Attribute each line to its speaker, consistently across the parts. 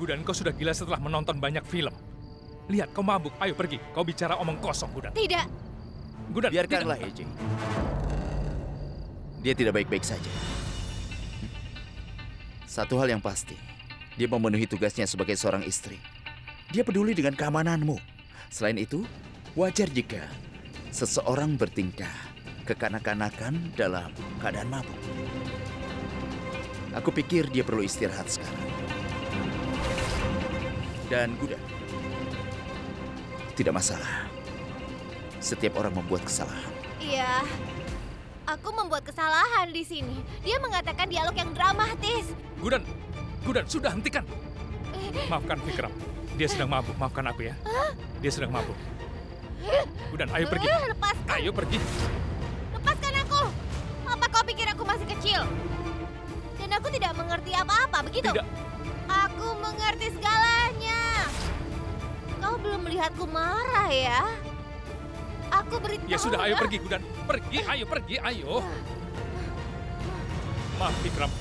Speaker 1: Gudan, kau sudah gila setelah menonton banyak film. Lihat, kau mabuk. Ayo pergi. Kau bicara omong kosong, Gudan.
Speaker 2: Tidak.
Speaker 1: Gudan,
Speaker 3: biarkanlah AJ. Dia tidak baik-baik saja. Satu hal yang pasti, dia memenuhi tugasnya sebagai seorang istri. Dia peduli dengan keamananmu. Selain itu, wajar jika seseorang bertingkah kekanak-kanakan dalam keadaan mabuk. Aku pikir dia perlu istirahat sekarang. Dan Gudan, tidak masalah. Setiap orang membuat kesalahan.
Speaker 2: Iya, aku membuat kesalahan di sini. Dia mengatakan dialog yang dramatis.
Speaker 1: Gudan, sudah hentikan. Maafkan Vikram. Dia sedang mabuk. Maafkan aku ya. Dia sedang mabuk. Gudan, ayo pergi.
Speaker 2: Lepaskan.
Speaker 1: Ayo pergi.
Speaker 2: Lepaskan aku. Apa kau pikir aku masih kecil? Dan aku tidak mengerti apa-apa, begitu?
Speaker 1: Tidak.
Speaker 2: Aku mengerti segalanya. Kau belum melihatku marah ya? Aku beritahu.
Speaker 1: Ya sudah, ayo pergi, Gudan. Pergi, ayo. Maaf, Vikram.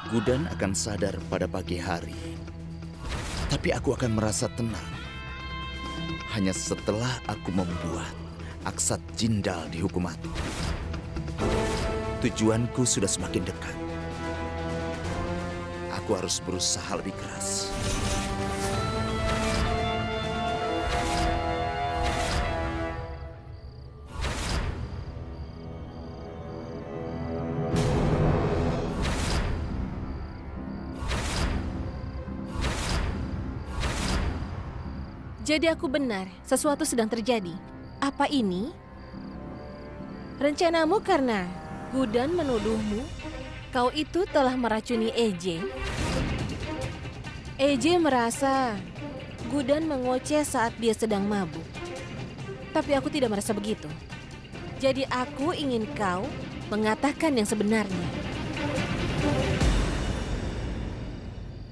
Speaker 3: Gudan akan sadar pada pagi hari. Tapi aku akan merasa tenang. Hanya setelah aku membuat Aksat Jindal dihukum mati. Tujuanku sudah semakin dekat. Aku harus berusaha lebih keras.
Speaker 4: Jadi aku benar, sesuatu sedang terjadi. Apa ini? Rencanamu karena Gudan menuduhmu kau itu telah meracuni AJ. AJ merasa Gudan mengoceh saat dia sedang mabuk. Tapi aku tidak merasa begitu. Jadi aku ingin kau mengatakan yang sebenarnya.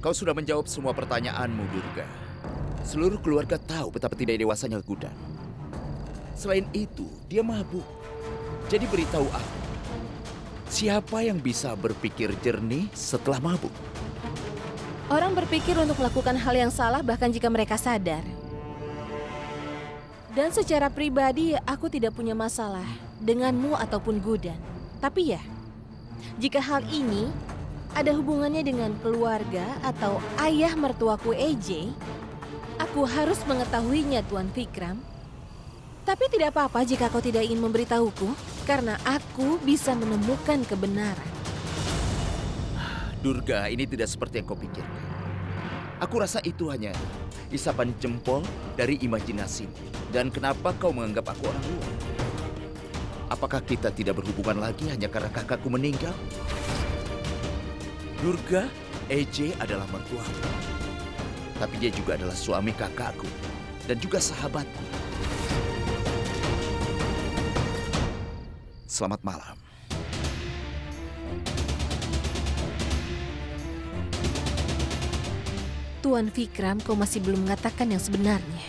Speaker 3: Kau sudah menjawab semua pertanyaanmu, Durga. Seluruh keluarga tahu betapa tidak dewasanya Gudan. Selain itu, dia mabuk. Jadi beritahu aku, siapa yang bisa berpikir jernih setelah mabuk?
Speaker 4: Orang berpikir untuk melakukan hal yang salah bahkan jika mereka sadar. Dan secara pribadi, aku tidak punya masalah denganmu ataupun Gudan. Tapi ya, jika hal ini ada hubungannya dengan keluarga atau ayah mertuaku AJ, aku harus mengetahuinya, Tuan Vikram. Tapi tidak apa-apa jika kau tidak ingin memberitahuku, karena aku bisa menemukan kebenaran.
Speaker 3: Durga, ini tidak seperti yang kau pikirkan. Aku rasa itu hanya isapan jempol dari imajinasimu. Dan kenapa kau menganggap aku orang luar? Apakah kita tidak berhubungan lagi hanya karena kakakku meninggal? Durga, AJ adalah mertuaku. Tapi dia juga adalah suami kakakku dan juga sahabatku. Selamat malam.
Speaker 4: Tuan Vikram, kau masih belum mengatakan yang sebenarnya.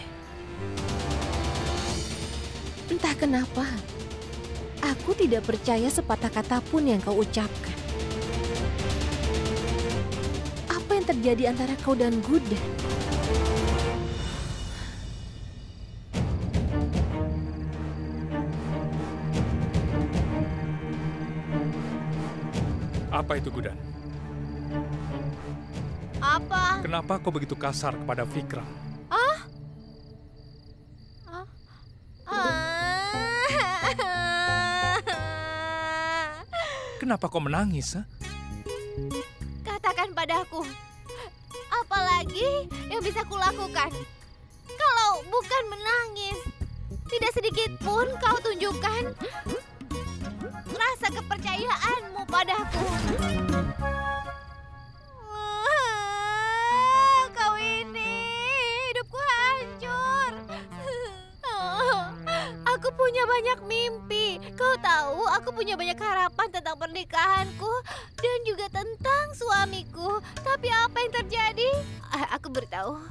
Speaker 4: Entah kenapa, aku tidak percaya sepatah kata pun yang kau ucapkan. Apa yang terjadi antara kau dan Gudan?
Speaker 1: Apa itu, Gudan?
Speaker 2: Apa?
Speaker 1: Kenapa kau begitu kasar kepada Vikram? Kenapa kau menangis?
Speaker 2: Katakan padaku, apalagi yang bisa kulakukan? Kalau bukan menangis, tidak sedikit pun kau tunjukkan rasa kepercayaanmu padaku. Kau ini, hidupku hancur. Aku punya banyak mimpi. Kau tahu, aku punya banyak harapan tentang pernikahanku dan juga tentang suamiku. Tapi apa yang terjadi? Aku beritahu,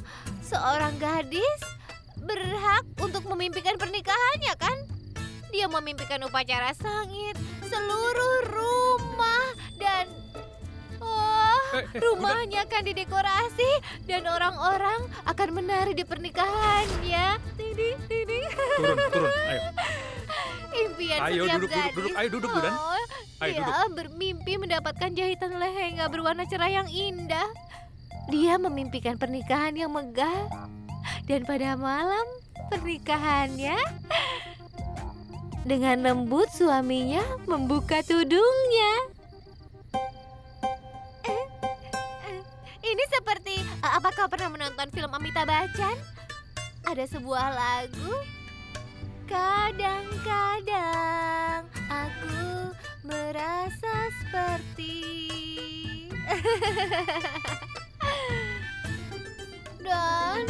Speaker 2: seorang gadis berhak untuk memimpikan pernikahannya, kan? Dia memimpikan upacara sangit seluruh rumah dan rumahnya akan didekorasi dan orang-orang akan menari di pernikahannya. Tiding, tiding.
Speaker 1: Turun, ayo.
Speaker 2: Impian
Speaker 1: Ayo,
Speaker 2: setiap
Speaker 1: duduk,
Speaker 2: gadis.
Speaker 1: duduk. Ayo, duduk, Gudan. Ayo,
Speaker 2: Dia bermimpi mendapatkan jahitan lehenga berwarna cerah yang indah. Dia memimpikan pernikahan yang megah. Dan pada malam pernikahannya, dengan lembut suaminya membuka tudungnya. Ini seperti, apa kau pernah menonton film Amitabh Bachchan? Ada sebuah lagu. Kadang-kadang aku merasa seperti dan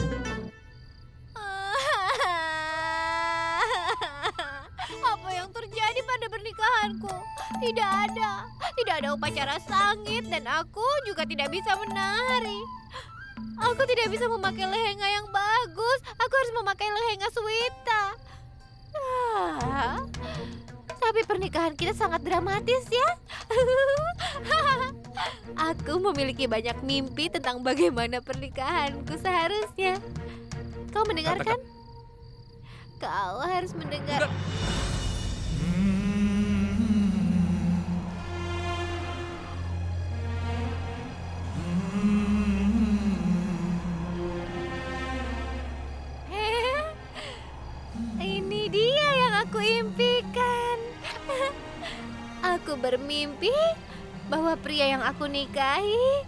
Speaker 2: apa yang terjadi pada pernikahanku? Tidak ada upacara sangit dan aku juga tidak bisa menari. Aku tidak bisa memakai lehenga yang bagus. Aku harus memakai lehenga suita. Tapi pernikahan kita sangat dramatis ya. Aku memiliki banyak mimpi tentang bagaimana pernikahanku seharusnya. Kau mendengarkan? Kau harus mendengar. Ini dia yang aku impikan. Aku bermimpi bahwa pria yang aku nikahi.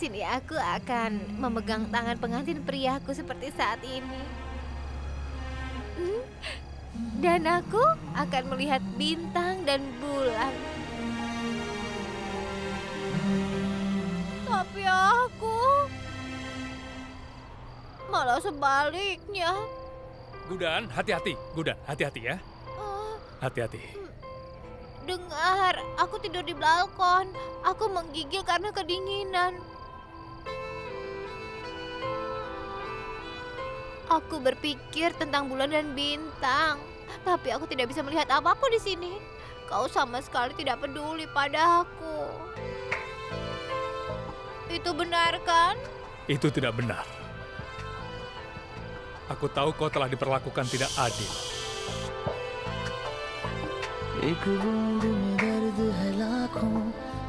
Speaker 2: Sini aku akan memegang tangan pengantin priaku seperti saat ini. Dan aku akan melihat bintang dan bulan. Tapi aku malah sebaliknya.
Speaker 1: Gudan, hati-hati. Gudan, hati-hati ya. Hati-hati.
Speaker 2: Dengar, aku tidur di balkon. Aku menggigil karena kedinginan. Aku berpikir tentang bulan dan bintang, tapi aku tidak bisa melihat apapun di sini. Kau sama sekali tidak peduli padaku. Itu benar kan?
Speaker 1: Itu tidak benar. Aku tahu kau telah diperlakukan tidak adil.
Speaker 5: एक बूंद में दर्द है लाखों,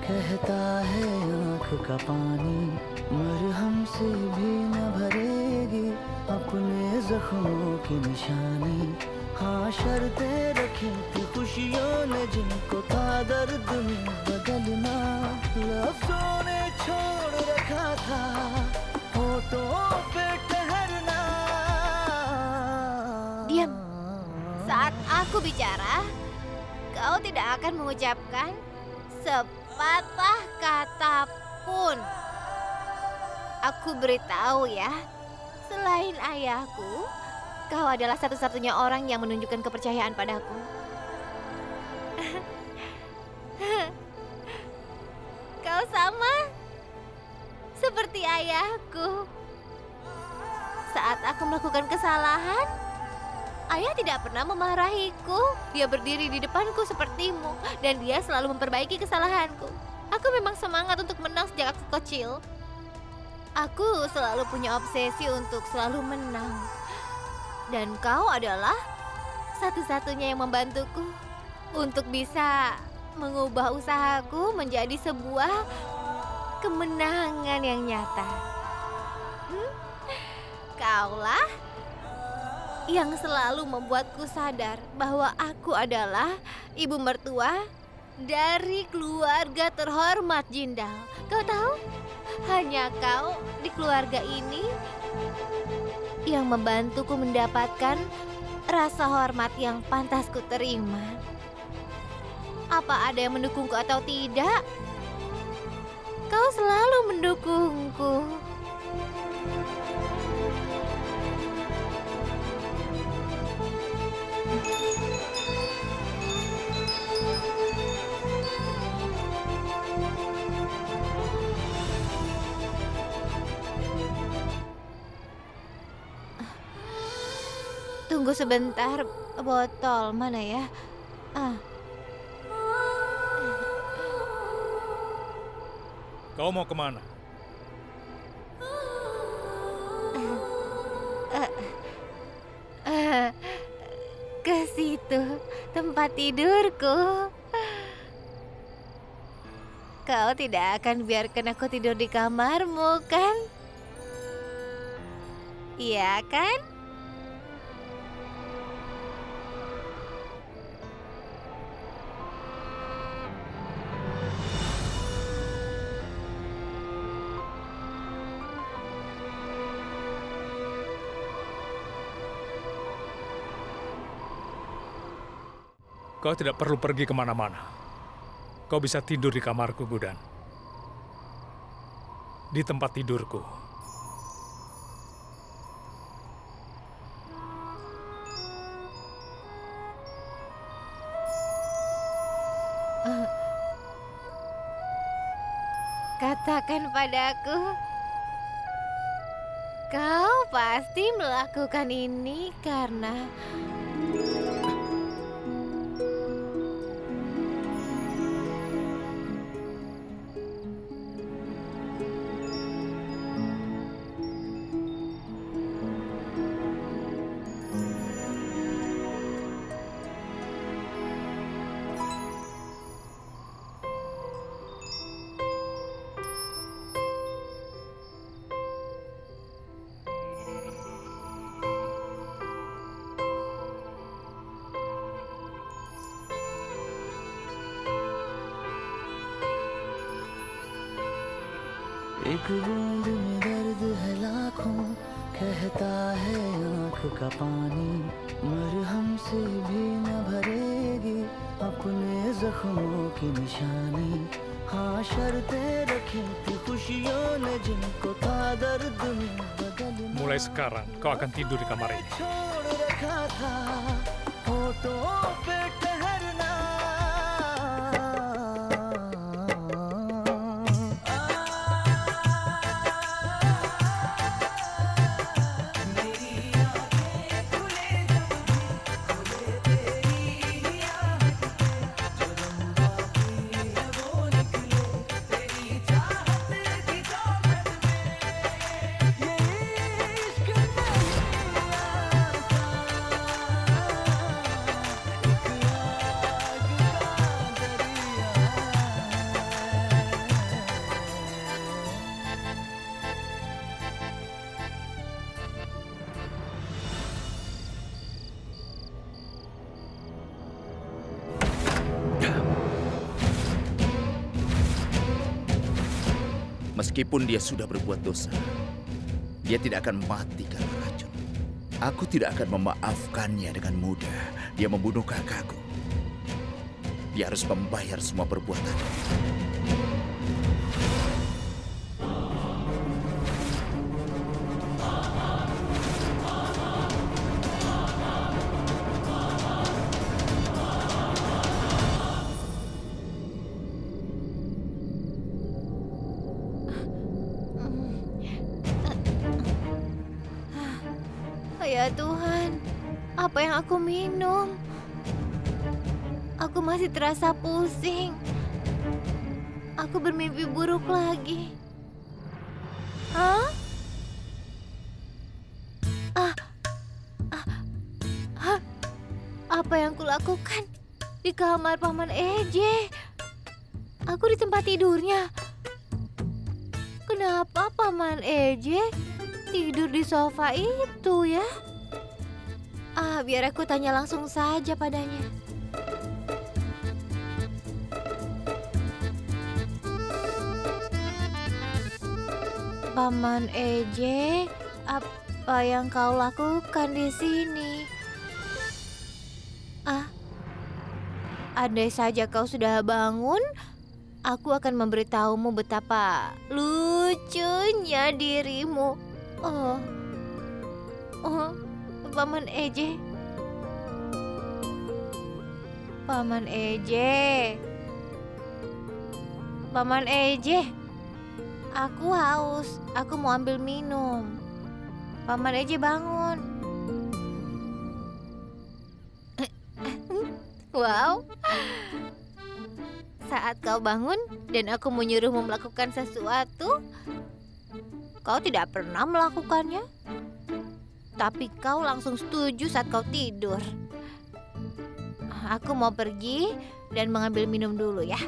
Speaker 5: कहता है आँख का पानी, मरहम से भी न भरेगी अपने जख्मों की निशानी। हाँ शर्तें रखी थी खुशियों ने जिनको था दर्द में बदलना, लफ्जों ने छोड़ रखा था होठों पे ठहरना।
Speaker 2: Diam. Saat aku bicara, kau tidak akan mengucapkan sepatah kata pun. Aku beritahu ya, selain ayahku, kau adalah satu-satunya orang yang menunjukkan kepercayaan padaku. Kau sama seperti ayahku. Saat aku melakukan kesalahan, ayah tidak pernah memarahiku. Dia berdiri di depanku sepertimu, dan dia selalu memperbaiki kesalahanku. Aku memang semangat untuk menang sejak aku kecil. Aku selalu punya obsesi untuk selalu menang. Dan kau adalah satu-satunya yang membantuku untuk bisa mengubah usahaku menjadi sebuah kemenangan yang nyata. Kaulah yang selalu membuatku sadar bahwa aku adalah ibu mertua dari keluarga terhormat Jindal. Kau tahu, hanya kau di keluarga ini yang membantuku mendapatkan rasa hormat yang pantas ku terima. Apa ada yang mendukungku atau tidak? Kau selalu mendukungku. Tunggu sebentar, botol mana ya?
Speaker 1: Kau mau kemana?
Speaker 2: Ke situ, tempat tidurku. Kau tidak akan biarkan aku tidur di kamarmu, kan? Iya kan?
Speaker 1: Kau tidak perlu pergi kemana-mana. Kau bisa tidur di kamarku, Gudan. Di tempat tidurku.
Speaker 2: Katakan padaku, kau pasti melakukan ini karena
Speaker 5: एक बूंद में दर्द है लाखों, कहता है आँख का पानी, मरहम से भी न भरेगी अपने जख्मों की निशानी। हाँ शर्तें रखी थी खुशियों ने जिनको था दर्द में बदलना।
Speaker 1: Mulai sekarang kau akan tidur di kamar ini.
Speaker 5: छोड़ रखा था होठों पे ठहरना।
Speaker 3: Meskipun dia sudah berbuat dosa, dia tidak akan mati karena racun. Aku tidak akan memaafkannya dengan mudah. Dia membunuh kakakku. Dia harus membayar semua perbuatannya.
Speaker 2: Ya Tuhan, apa yang aku minum? Aku masih terasa pusing. Aku bermimpi buruk lagi. Hah? Apa yang kulakukan di kamar Paman Eje? Aku di tempat tidurnya. Kenapa Paman Eje tidur di sofa itu ya? Biar aku tanya langsung saja padanya. Paman Eje, apa yang kau lakukan di sini? Andai saja kau sudah bangun, aku akan memberitahumu betapa lucunya dirimu. Paman Eje. Paman Eje. Paman Eje. Aku haus. Aku mau ambil minum. Paman Eje bangun. Wow. Saat kau bangun dan aku menyuruhmu melakukan sesuatu, kau tidak pernah melakukannya. Tapi kau langsung setuju saat kau tidur. Aku mau pergi dan mengambil minum dulu ya.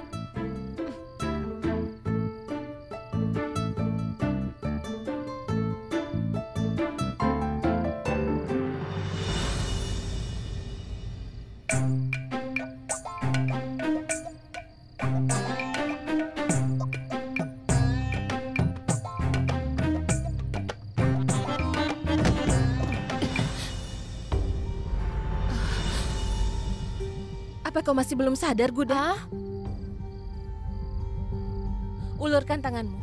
Speaker 4: Apa kau masih belum sadar, Gudan? Ulurkan tanganmu.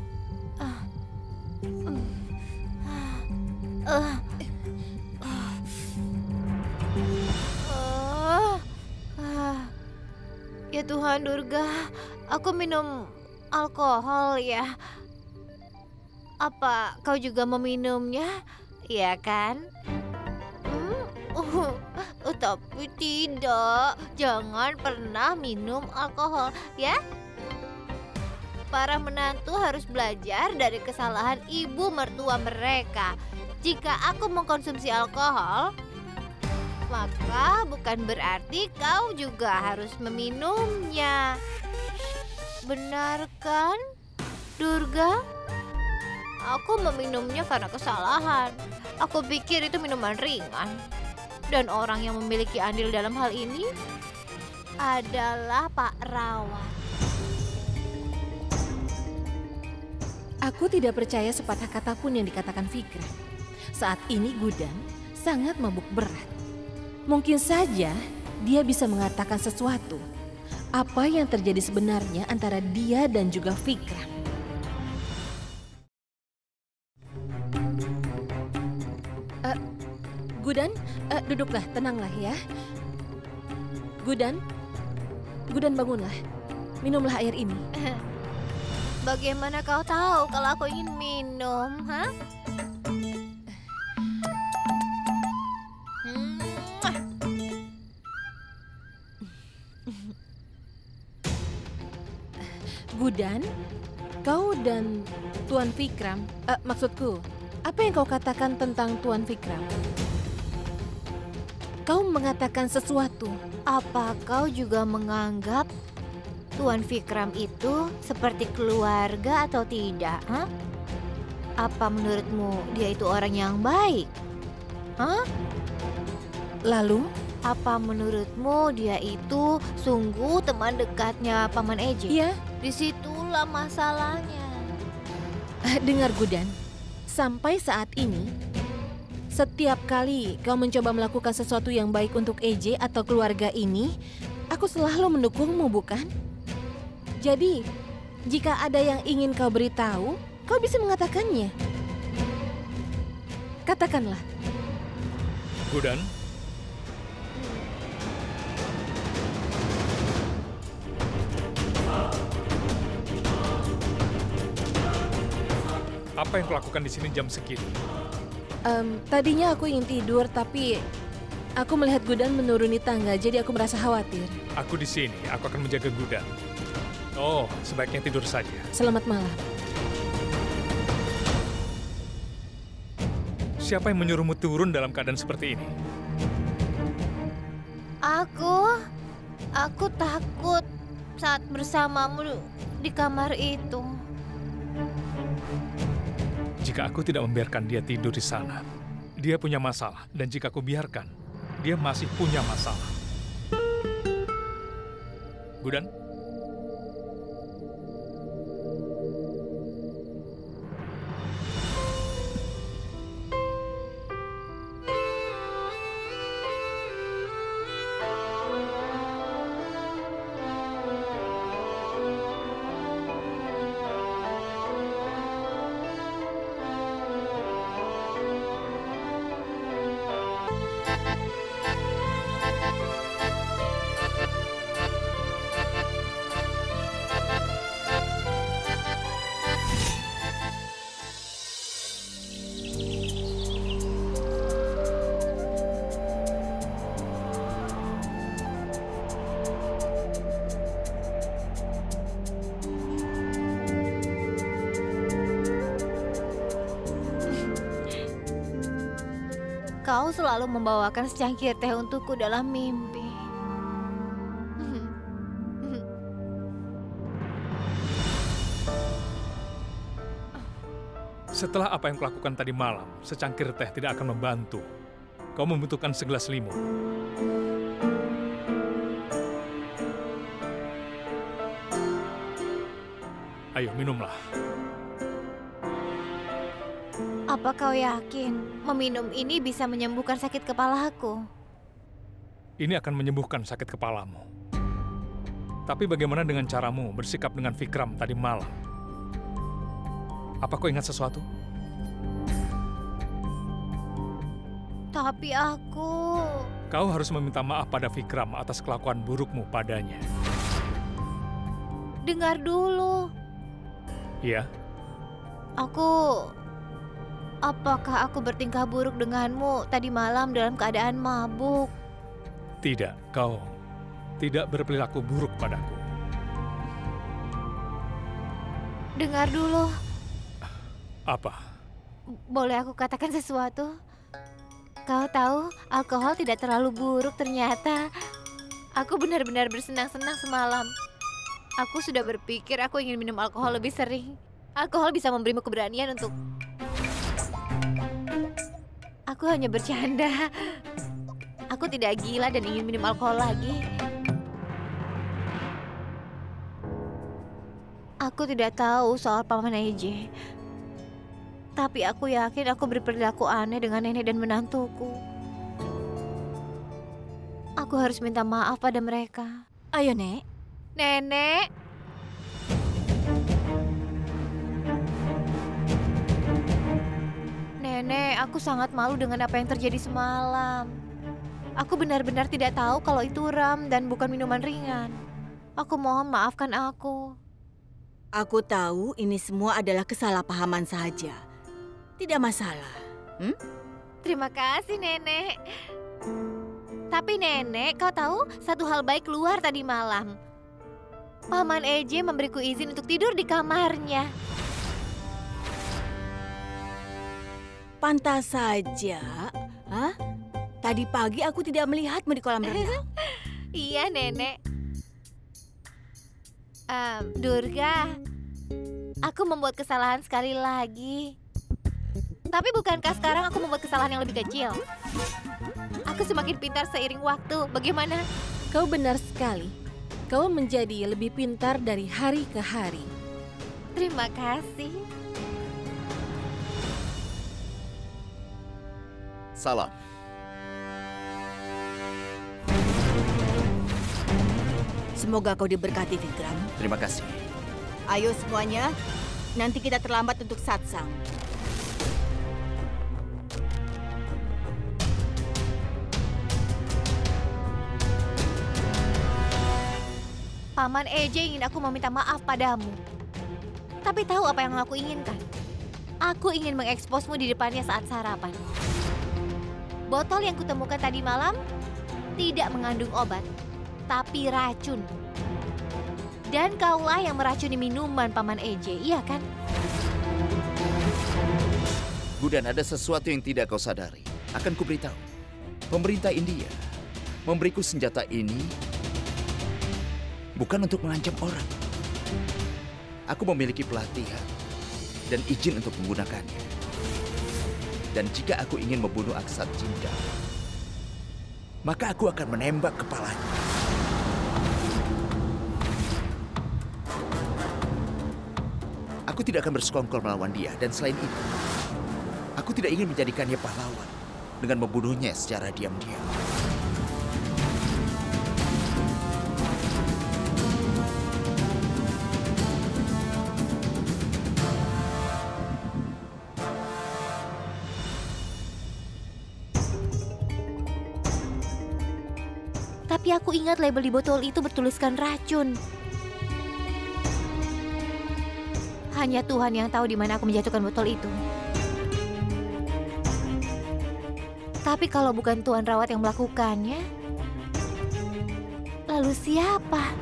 Speaker 2: Ya Tuhan Durga, aku minum alkohol ya. Apa kau juga meminumnya? Iya kan? Tapi tidak, jangan pernah minum alkohol ya. Para menantu harus belajar dari kesalahan ibu mertua mereka. Jika aku mengkonsumsi alkohol, maka bukan berarti kau juga harus meminumnya. Benar kan, Durga? Aku meminumnya karena kesalahan. Aku pikir itu minuman ringan. Dan orang yang memiliki andil dalam hal ini adalah Pak Rawat.
Speaker 4: Aku tidak percaya sepatah kata pun yang dikatakan Fikra. Saat ini Gudan sangat mabuk berat. Mungkin saja dia bisa mengatakan sesuatu. Apa yang terjadi sebenarnya antara dia dan juga Fikra. Gudan, duduklah, tenanglah ya. Gudan bangunlah. Minumlah air ini.
Speaker 2: Bagaimana kau tahu kalau aku ingin minum, ha?
Speaker 4: Gudan, kau dan Tuan Vikram, maksudku, apa yang kau katakan tentang Tuan Vikram? Kau mengatakan sesuatu.
Speaker 2: Apa kau juga menganggap Tuan Vikram itu seperti keluarga atau tidak? Ha? Apa menurutmu dia itu orang yang baik? Hah?
Speaker 4: Lalu?
Speaker 2: Apa menurutmu dia itu sungguh teman dekatnya Paman Eje?
Speaker 4: Iya.
Speaker 2: Disitulah masalahnya.
Speaker 4: Dengar Gudan, sampai saat ini, setiap kali kau mencoba melakukan sesuatu yang baik untuk Eje atau keluarga ini, aku selalu mendukungmu, bukan? Jadi, jika ada yang ingin kau beritahu, kau bisa mengatakannya. Katakanlah.
Speaker 1: Gudan. Apa yang kau lakukan di sini jam segini?
Speaker 4: Tadinya aku ingin tidur, tapi aku melihat Gudan menuruni tangga, jadi aku merasa khawatir.
Speaker 1: Aku di sini, aku akan menjaga Gudan. Oh, sebaiknya tidur saja.
Speaker 4: Selamat malam.
Speaker 1: Siapa yang menyuruhmu turun dalam keadaan seperti ini?
Speaker 2: Aku takut saat bersamamu di kamar itu.
Speaker 1: Jika aku tidak membiarkan dia tidur di sana, dia punya masalah. Dan jika aku biarkan, dia masih punya masalah. Gudan?
Speaker 2: Kau selalu membawakan secangkir teh untukku dalam mimpi.
Speaker 1: Setelah apa yang kau lakukan tadi malam, secangkir teh tidak akan membantu. Kau membutuhkan segelas limun. Ayo, minumlah.
Speaker 2: Apa kau yakin meminum ini bisa menyembuhkan sakit kepalaku?
Speaker 1: Ini akan menyembuhkan sakit kepalamu. Tapi bagaimana dengan caramu bersikap dengan Vikram tadi malam? Apa kau ingat sesuatu?
Speaker 2: Tapi aku...
Speaker 1: Kau harus meminta maaf pada Vikram atas kelakuan burukmu padanya.
Speaker 2: Dengar dulu.
Speaker 1: Iya?
Speaker 2: Apakah aku bertingkah buruk denganmu tadi malam dalam keadaan mabuk?
Speaker 1: Tidak, kau tidak berperilaku buruk padaku.
Speaker 2: Dengar dulu.
Speaker 1: Apa?
Speaker 2: Boleh aku katakan sesuatu? Kau tahu, alkohol tidak terlalu buruk ternyata. Aku benar-benar bersenang-senang semalam. Aku sudah berpikir aku ingin minum alkohol lebih sering. Alkohol bisa memberimu keberanian untuk... Aku hanya bercanda. Aku tidak gila dan ingin minum alkohol lagi. Aku tidak tahu soal Paman EJ. Tapi aku yakin aku berperilaku aneh dengan nenek dan menantuku. Aku harus minta maaf pada mereka.
Speaker 4: Ayo, Nek.
Speaker 2: Nenek. Nenek, aku sangat malu dengan apa yang terjadi semalam. Aku benar-benar tidak tahu kalau itu ram dan bukan minuman ringan. Aku mohon maafkan aku.
Speaker 6: Aku tahu ini semua adalah kesalahpahaman saja. Tidak masalah.
Speaker 2: Terima kasih, Nenek. Tapi Nenek, kau tahu satu hal baik keluar tadi malam. Paman EJ memberiku izin untuk tidur di kamarnya.
Speaker 6: Pantas saja. Hah? Tadi pagi aku tidak melihatmu di kolam renang.
Speaker 2: Iya, Nenek. Durga, aku membuat kesalahan sekali lagi. Tapi bukankah sekarang aku membuat kesalahan yang lebih kecil? Aku semakin pintar seiring waktu. Bagaimana?
Speaker 4: Kau benar sekali. Kau menjadi lebih pintar dari hari ke hari.
Speaker 2: Terima kasih.
Speaker 3: Salam.
Speaker 6: Semoga kau diberkati, Vikram.
Speaker 3: Terima kasih.
Speaker 6: Ayo semuanya, nanti kita terlambat untuk satsang.
Speaker 2: Paman EJ ingin aku meminta maaf padamu. Tapi tahu apa yang aku inginkan? Aku ingin mengeksposmu di depannya saat sarapan. Botol yang kutemukan tadi malam tidak mengandung obat, tapi racun. Dan kaulah yang meracuni minuman Paman EJ, iya kan?
Speaker 3: Gudan, ada sesuatu yang tidak kau sadari. Akan kuberitahu. Pemerintah India memberiku senjata ini bukan untuk mengancam orang. Aku memiliki pelatihan dan izin untuk menggunakannya. Dan jika aku ingin membunuh Aksat Cinta, maka aku akan menembak kepalanya. Aku tidak akan bersekongkol melawan dia, dan selain itu, aku tidak ingin menjadikannya pahlawan dengan membunuhnya secara diam-diam.
Speaker 2: Tapi aku ingat label di botol itu bertuliskan racun. Hanya Tuhan yang tahu di mana aku menjatuhkan botol itu. Tapi kalau bukan Tuan Rawat yang melakukannya, lalu siapa?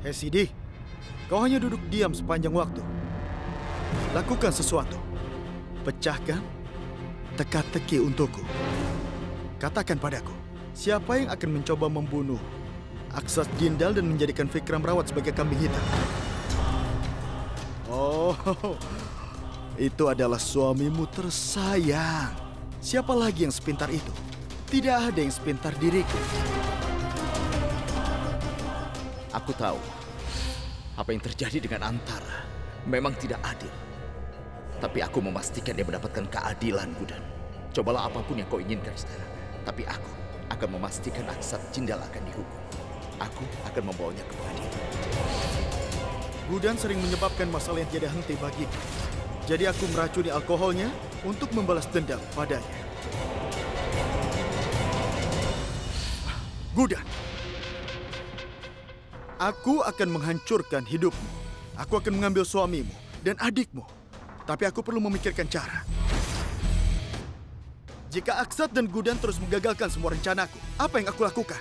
Speaker 7: Hei Sidi, kau hanya duduk diam sepanjang waktu. Lakukan sesuatu. Pecahkan teka-teki untukku. Katakan padaku, siapa yang akan mencoba membunuh Aksat Jindal dan menjadikan Vikram Rawat sebagai kambing hitam? Oh, itu adalah suamimu tersayang. Siapa lagi yang sepintar itu? Tidak ada yang sepintar diriku.
Speaker 3: Aku tahu apa yang terjadi dengan Antara memang tidak adil. Tapi aku memastikan dia mendapatkan keadilan, Gudan. Cobalah apapun yang kau inginkan sekarang. Tapi aku akan memastikan Aksat Jindal akan dihukum. Aku akan membawanya ke pengadilan.
Speaker 7: Gudan sering menyebabkan masalah yang tiada henti bagiku. Jadi aku meracuni alkoholnya untuk membalas dendam padanya. Gudan, aku akan menghancurkan hidupmu. Aku akan mengambil suamimu dan adikmu. Tapi aku perlu memikirkan cara. Jika Aksat dan Gudan terus menggagalkan semua rencanaku, apa yang aku lakukan?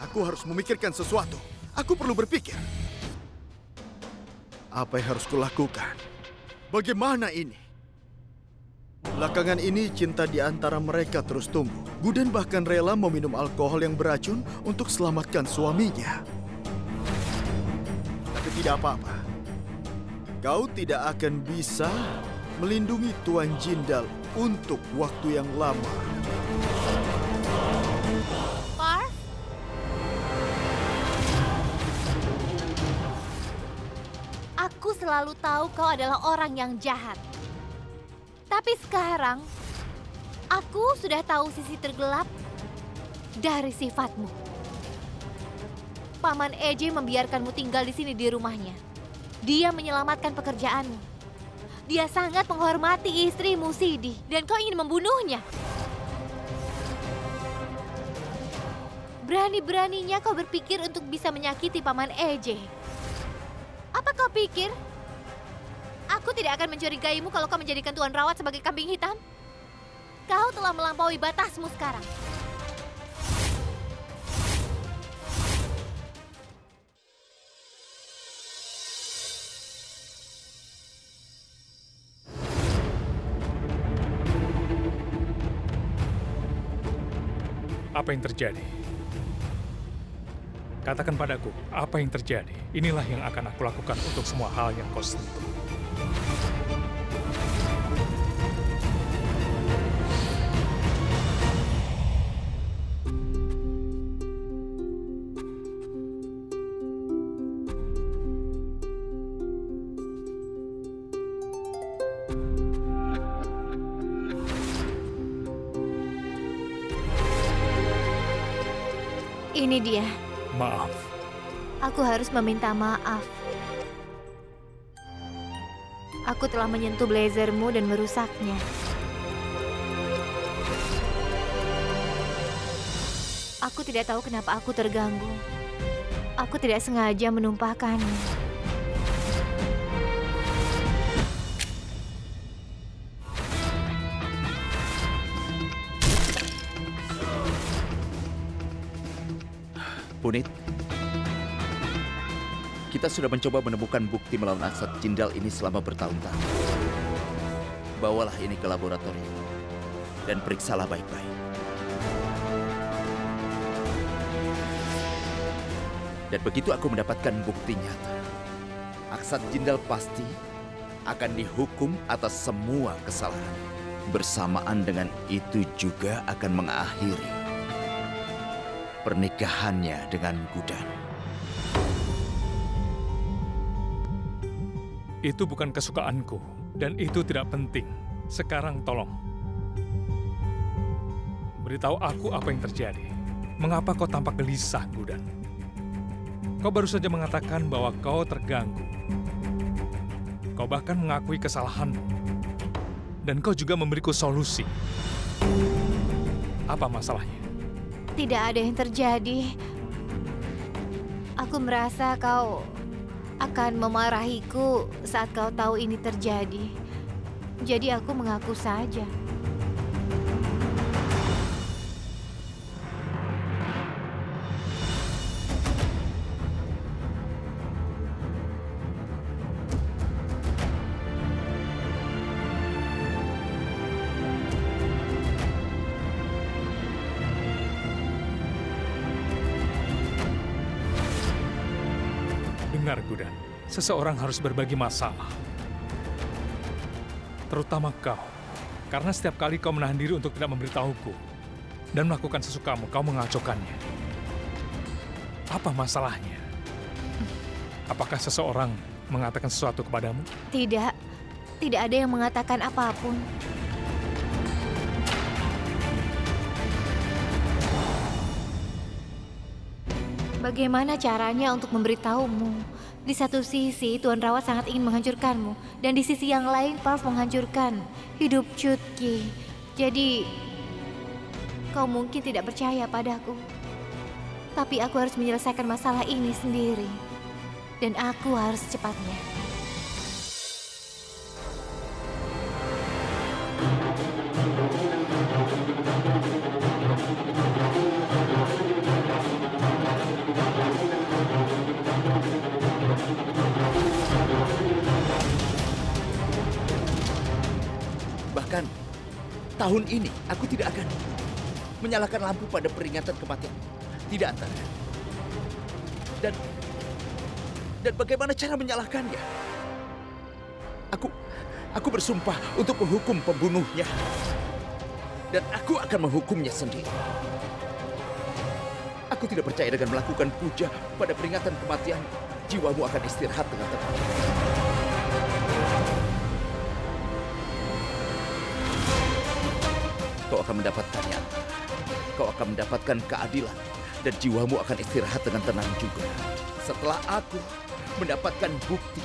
Speaker 7: Aku harus memikirkan sesuatu. Aku perlu berpikir. Apa yang harus kulakukan? Bagaimana ini? Belakangan ini cinta di antara mereka terus tumbuh. Gudan bahkan rela meminum alkohol yang beracun untuk selamatkan suaminya. Tapi tidak apa-apa. Kau tidak akan bisa melindungi Tuan Jindal untuk waktu yang lama.
Speaker 2: Parv? Aku selalu tahu kau adalah orang yang jahat. Tapi sekarang, aku sudah tahu sisi tergelap dari sifatmu. Paman Eje membiarkanmu tinggal di sini di rumahnya. Dia menyelamatkan pekerjaanmu. Dia sangat menghormati istrimu, Sidi, dan kau ingin membunuhnya. Berani-beraninya kau berpikir untuk bisa menyakiti Paman Eje. Apa kau pikir? Aku tidak akan mencurigaimu kalau kau menjadikan Tuan Rawat sebagai kambing hitam? Kau telah melampaui batasmu sekarang.
Speaker 1: Apa yang terjadi? Katakan padaku, apa yang terjadi? Inilah yang akan aku lakukan untuk semua hal yang kau sentuh.
Speaker 2: Ini dia.
Speaker 1: Maaf.
Speaker 2: Aku harus meminta maaf. Aku telah menyentuh blazermu dan merusaknya. Aku tidak tahu kenapa aku terganggu. Aku tidak sengaja menumpahkannya.
Speaker 3: Punit, kita sudah mencoba menemukan bukti melawan Aksat Jindal ini selama bertahun-tahun. Bawalah ini ke laboratorium dan periksalah baik-baik. Dan begitu aku mendapatkan bukti nyata, Aksat Jindal pasti akan dihukum atas semua kesalahan. Bersamaan dengan itu juga akan mengakhiri pernikahannya dengan Gudan.
Speaker 1: Itu bukan kesukaanku, dan itu tidak penting. Sekarang tolong, beritahu aku apa yang terjadi. Mengapa kau tampak gelisah, Gudan? Kau baru saja mengatakan bahwa kau terganggu. Kau bahkan mengakui kesalahanmu. Dan kau juga memberiku solusi. Apa masalahnya?
Speaker 2: Tidak ada yang terjadi. Aku merasa kau akan memarahiku saat kau tahu ini terjadi. Jadi aku mengaku saja.
Speaker 1: Dengar, Gudan. Seseorang harus berbagi masalah. Terutama kau. Karena setiap kali kau menahan diri untuk tidak memberitahuku dan melakukan sesukamu, kau mengacaukannya. Apa masalahnya? Apakah seseorang mengatakan sesuatu kepadamu?
Speaker 2: Tidak, tidak ada yang mengatakan apapun. Bagaimana caranya untuk memberitahumu? Di satu sisi, Tuan Rawat sangat ingin menghancurkanmu, dan di sisi yang lain, Parv menghancurkan hidup Chutki. Jadi, kau mungkin tidak percaya padaku. Tapi aku harus menyelesaikan masalah ini sendiri. Dan aku harus secepatnya.
Speaker 3: Bahkan tahun ini aku tidak akan menyalakan lampu pada peringatan kematian. Tidak, Antara. Dan bagaimana cara menyalahkannya? Aku bersumpah untuk menghukum pembunuhnya. Dan aku akan menghukumnya sendiri. Aku tidak percaya dengan melakukan puja pada peringatan kematian, jiwamu akan istirahat dengan tenang. Kau akan mendapatkannya. Kau akan mendapatkan keadilan dan jiwamu akan istirahat dengan tenang juga. Setelah aku mendapatkan bukti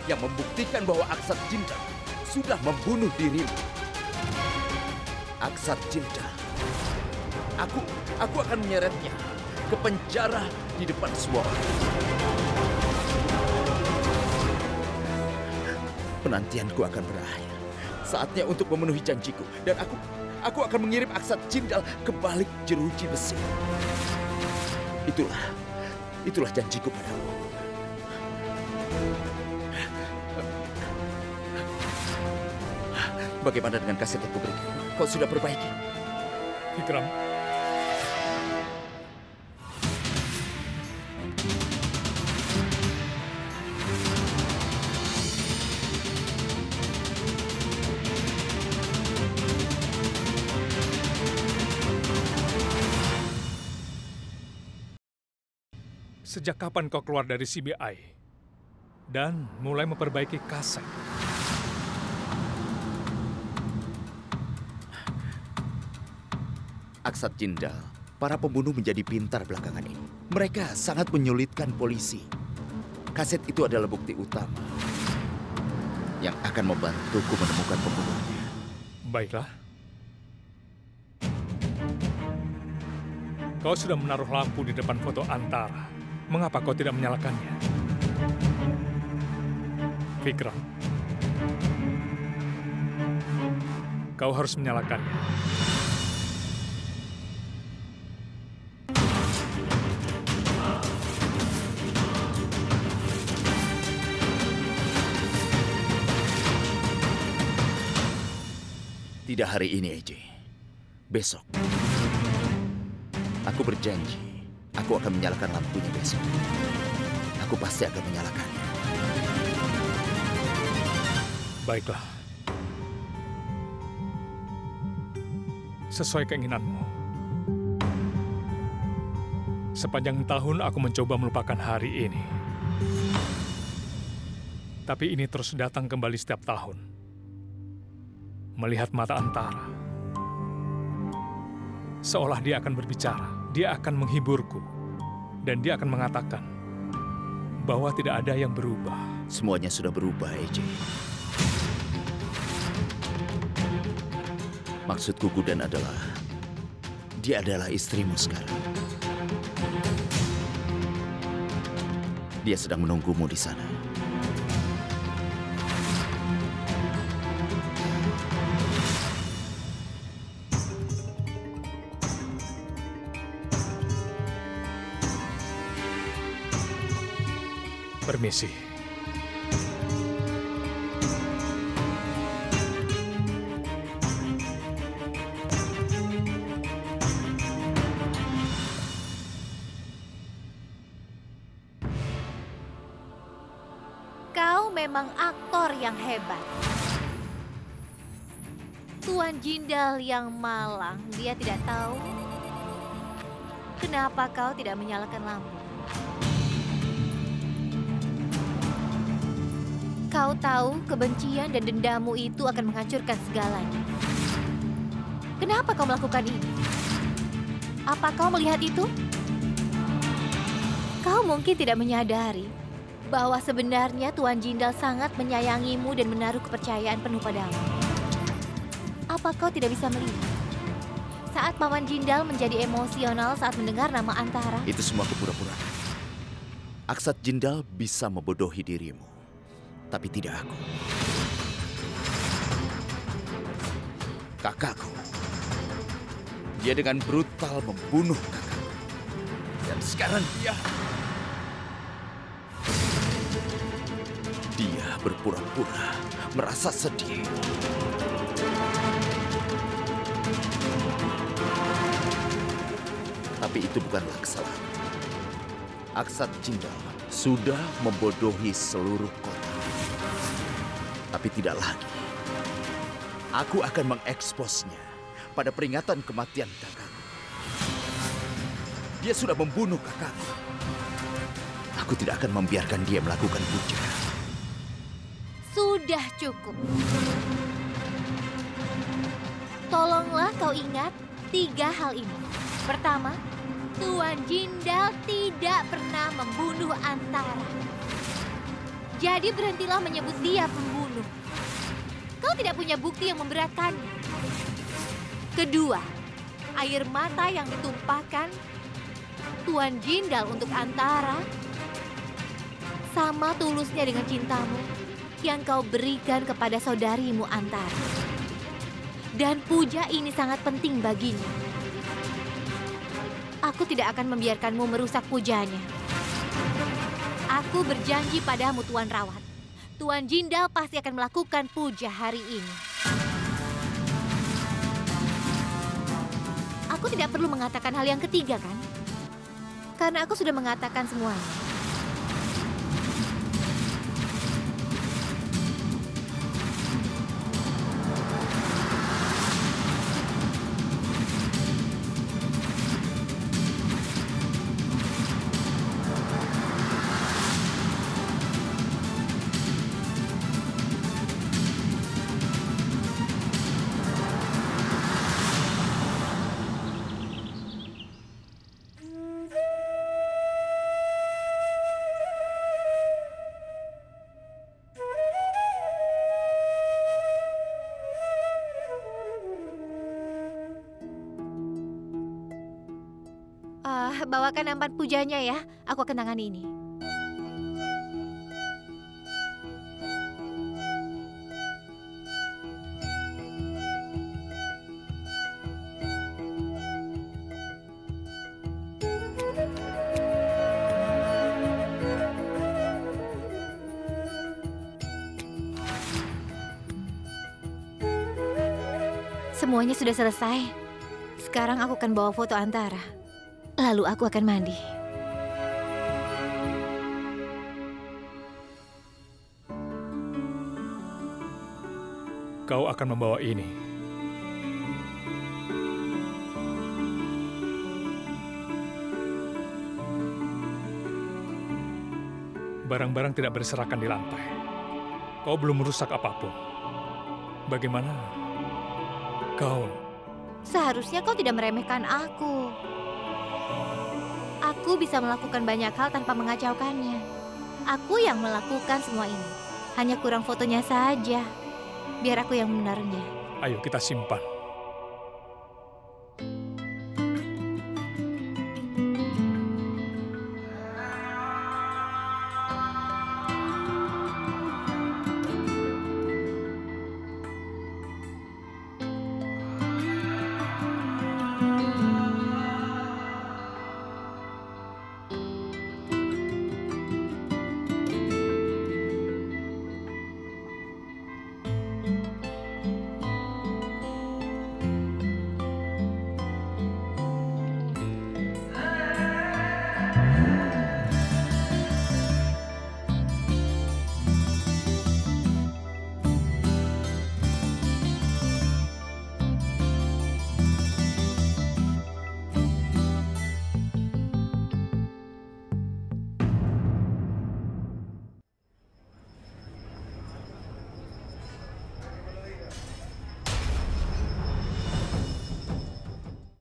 Speaker 3: yang membuktikan bahwa Aksat Jindal sudah membunuh dirimu. Aksat Jindal. Aku akan menyeretnya ke penjara di depan semua orang. Penantianku akan berakhir. Saatnya untuk memenuhi janjiku dan aku akan mengirim Aksat Jindal ke balik jeruji besi. Itulah janjiku padamu. Bagaimana dengan kaset yang kuberikan? Kau sudah perbaiki?
Speaker 1: Vikram. Sejak kapan kau keluar dari CBI dan mulai memperbaiki kaset?
Speaker 3: Aksat Jindal, para pembunuh menjadi pintar belakangan ini. Mereka sangat menyulitkan polisi. Kaset itu adalah bukti utama yang akan membantuku menemukan pembunuhnya.
Speaker 1: Baiklah. Kau sudah menaruh lampu di depan foto Antara. Mengapa kau tidak menyalakannya? Vikram, kau harus menyalakannya.
Speaker 3: Tidak hari ini, AJ. Besok. Aku berjanji, aku akan menyalakan lampunya besok. Aku pasti akan menyalakannya.
Speaker 1: Baiklah. Sesuai keinginanmu. Sepanjang tahun aku mencoba melupakan hari ini. Tapi ini terus datang kembali setiap tahun. Melihat mata Antara. Seolah dia akan berbicara, dia akan menghiburku. Dan dia akan mengatakan bahwa tidak ada yang berubah.
Speaker 3: Semuanya sudah berubah, AJ. Maksudku, Gudan, adalah dia adalah istrimu sekarang. Dia sedang menunggumu di sana.
Speaker 1: Permisi.
Speaker 2: memang aktor yang hebat. Tuan Jindal yang malang, dia tidak tahu kenapa kau tidak menyalakan lampu. Kau tahu kebencian dan dendammu itu akan menghancurkan segalanya. Kenapa kau melakukan ini? Apa kau melihat itu? Kau mungkin tidak menyadari bahwa sebenarnya Tuan Jindal sangat menyayangimu dan menaruh kepercayaan penuh padamu. Apa kau tidak bisa melihat? Saat Paman Jindal menjadi emosional saat mendengar nama Antara.
Speaker 3: Itu semua kepura-puraan. Aksat Jindal bisa membodohi dirimu, tapi tidak aku. Kakakku. Dia dengan brutal membunuh kakakku. Dan sekarang dia berpura-pura merasa sedih. Tapi itu bukanlah kesalahan. Aksat Jindal sudah membodohi seluruh kota. Tapi tidak lagi. Aku akan mengeksposnya pada peringatan kematian kakakku. Dia sudah membunuh kakakku. Aku tidak akan membiarkan dia melakukan puja.
Speaker 2: Sudah cukup. Tolonglah kau ingat 3 hal ini. Pertama, Tuan Jindal tidak pernah membunuh Antara. Jadi berhentilah menyebut dia pembunuh. Kau tidak punya bukti yang memberatkannya. Kedua, air mata yang ditumpahkan Tuan Jindal untuk Antara sama tulusnya dengan cintamu yang kau berikan kepada saudarimu Antara. Dan puja ini sangat penting baginya. Aku tidak akan membiarkanmu merusak pujanya. Aku berjanji padamu, Tuan Rawat. Tuan Jindal pasti akan melakukan puja hari ini. Aku tidak perlu mengatakan hal yang ketiga, kan? Karena aku sudah mengatakan semuanya. Bawakan ampan pujanya ya. Aku akan tangani ini. Semuanya sudah selesai. Sekarang aku akan bawa foto Antara. Lalu aku akan mandi.
Speaker 1: Kau akan membawa ini. Barang-barang tidak berserakan di lantai. Kau belum merusak apapun. Bagaimana kau?
Speaker 2: Seharusnya kau tidak meremehkan aku. Aku bisa melakukan banyak hal tanpa mengacaukannya. Aku yang melakukan semua ini. Hanya kurang fotonya saja. Biar aku yang membenarnya.
Speaker 1: Ayo kita simpan.